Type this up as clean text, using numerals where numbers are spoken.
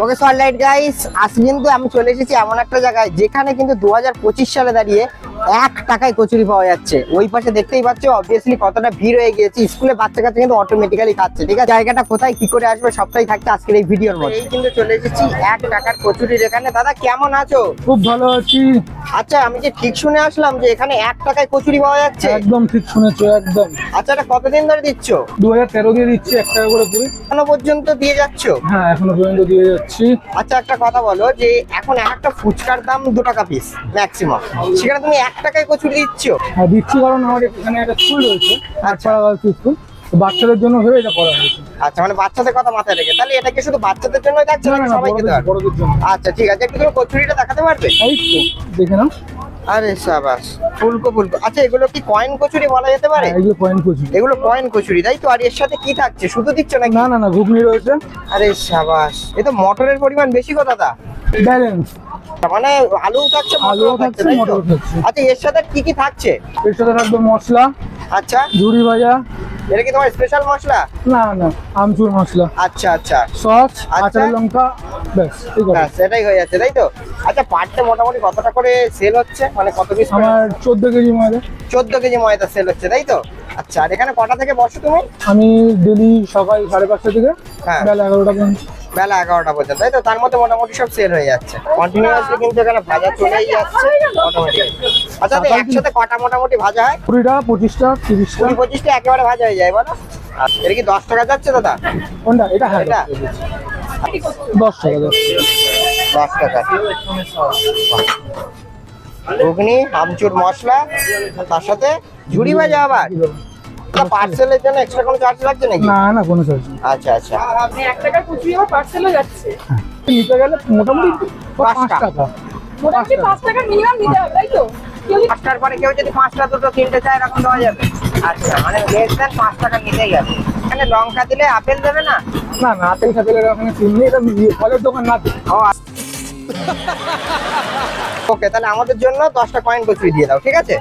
Okay alright guys, আজকে কিন্তু আমি চলে এসেছি এমন একটা জায়গায় যেখানে কিন্তু 2025 সালে দাঁড়িয়ে 1 টাকায় কচুরি পাওয়া যাচ্ছে। ওই পাশে দেখতেই পাচ্ছ অবভিয়াসলি কতটা ভিড় হয়ে গিয়েছে। স্কুলে বাচ্চা কাচ্চা কিন্তু অটোমেটিক্যালি খাচ্ছে। ঠিক আছে, জায়গাটা কোথায় কি করে আসবে সবটাই থাকছে আজকের এই ভিডিওর মধ্যে। এই কিন্তু চলে এসেছি 1 টাকার কচুরির এখানে। দাদা কেমন আছো? খুব ভালো আছি। আচ্ছা, আমি যে ঠিক শুনে আসলাম যে এখানে 1 টাকায় কচুরি পাওয়া যাচ্ছে? একদম ঠিক শুনেছো, একদম। আচ্ছা, এটা কতদিন ধরে দিচ্ছ? 2013 দিয়ে দিচ্ছি 1 টাকা করে পুরি। এখনো পর্যন্ত দিয়ে যাচ্ছ? হ্যাঁ, এখনো পর্যন্ত দিয়ে যাচ্ছি। আচ্ছা, একটা কথা বলো যে এখন একটা ফুচকার দাম 2 টাকা পিস ম্যাক্সিমাম, সেখানে তুমি 1 টাকায় কচুরি দিচ্ছ? হ্যাঁ দিচ্ছি, কারণ আমাদের এখানে একটা স্কুল রয়েছে, আটপাড়া গার্লস স্কুল। বাচ্চাদের জন্য ভেবে এটা করা হয়েছে। আচ্ছা, মানে বাচ্চাদের কথা মাথায় রেখে। তাহলে এটা কি শুধু বাচ্চাদের জন্যই থাকছে নাকি সবাইকে দেওয়া? বড়দের জন্য। আচ্ছা ঠিক আছে, একটু তুমি কচুরিটা দেখাতে পারবে? এই তো দেখে নাও। আরে সাবাস, ফুলকো ফুলকো। আচ্ছা, এগুলো কি কয়েন কচুরি বলা যেতে পারে? এগুলো পয়েন্ট কচুরি। এগুলো কয়েন কচুরি তাই তো? আর এর সাথে কি থাকছে, শুধু দিচ্ছ নাকি? না না না, ঘুগনি রয়েছে। আরে সাবাস, এ তো মটরের পরিমাণ বেশি গো দাদা। ব্যালেন্স। মানে আলু থাকছে, আলুও মটরও থাকছে, তাই তো? মটরও থাকছে। আচ্ছা, এর সাথে কি কি থাকছে? এর সাথে থাকবে মশলা, আচ্ছা, ঝুড়ি ভাজা। এটা কি তোমার স্পেশাল মশলা? না না, আমচুর মশলা, আচ্ছা আচ্ছা, সস, আচ্ছা। আচার লঙ্কা, ব্যাস এই কটা। ব্যাস, এটাই হয়ে যাচ্ছে তাই তো? আচ্ছা, পার্টে মোটামুটি কতটা করে সেল হচ্ছে, মানে কত পিস? আমার 14 কেজি ময়দা। 14 কেজি ময়দা সেল হচ্ছে তাই তো? আচ্ছা, আর এখানে কটা থেকে বসো তুমি? আমি ডেলি সকাল 5:30 থেকে হ্যাঁ। বেলা 11টা পর্যন্ত। বেলা 11টা পর্যন্ত তাই তো? তার মধ্যে মোটামুটি সব সেল হয়ে যাচ্ছে কন্টিনিউয়াসলি, কিন্তু এখানে ভাজা চলেই যাচ্ছে অটোমেটিক। আচ্ছা, তো একসাথে কটা মোটামুটি ভাজা হয়? 20টা, 25টা, 30টা। 20-25টা একেবারে ভাজা হয়ে যায় বলো? আচ্ছা, এটা কি 10 টাকা যাচ্ছে দাদা? কোনটা? এটা? হ্যাঁ, এটা 10 টাকা। 10 টাকা। ঘুগনি, আমচুর মশলা, তার সাথে ঝুড়ি ভাজা আবার। পার্সেলের জন্য এক্সট্রা কোনো চার্জ লাগছে নাকি? না না, কোনো চার্জ নেই। আচ্ছা আচ্ছা, আপনি 1 টাকার কচুরি আবার পার্সেলও যাচ্ছে। নিতে গেলে মোটামুটি 5 পাঁচটা। টাকা। মোটামুটি 5 টাকার মিনিমাম নিতে হবে, তাই তো? কেউ যদি 5টার পরে কেউ যদি 5টা, 2টো, 3টে চায় এরকম দেওয়া যাবে? আচ্ছা, মানে লেস দেন 5 টাকা নিতেই যাবে। এখানে লঙ্কা দিলে আপেল দেবে না? না না, আপেল খাপেলের ওখানে চিনি, এটা ফলের দোকান না তো। ও ওকে, তাহলে আমাদের জন্য 10টা কয়েন কচুরি দিয়ে দাও, ঠিক আছে?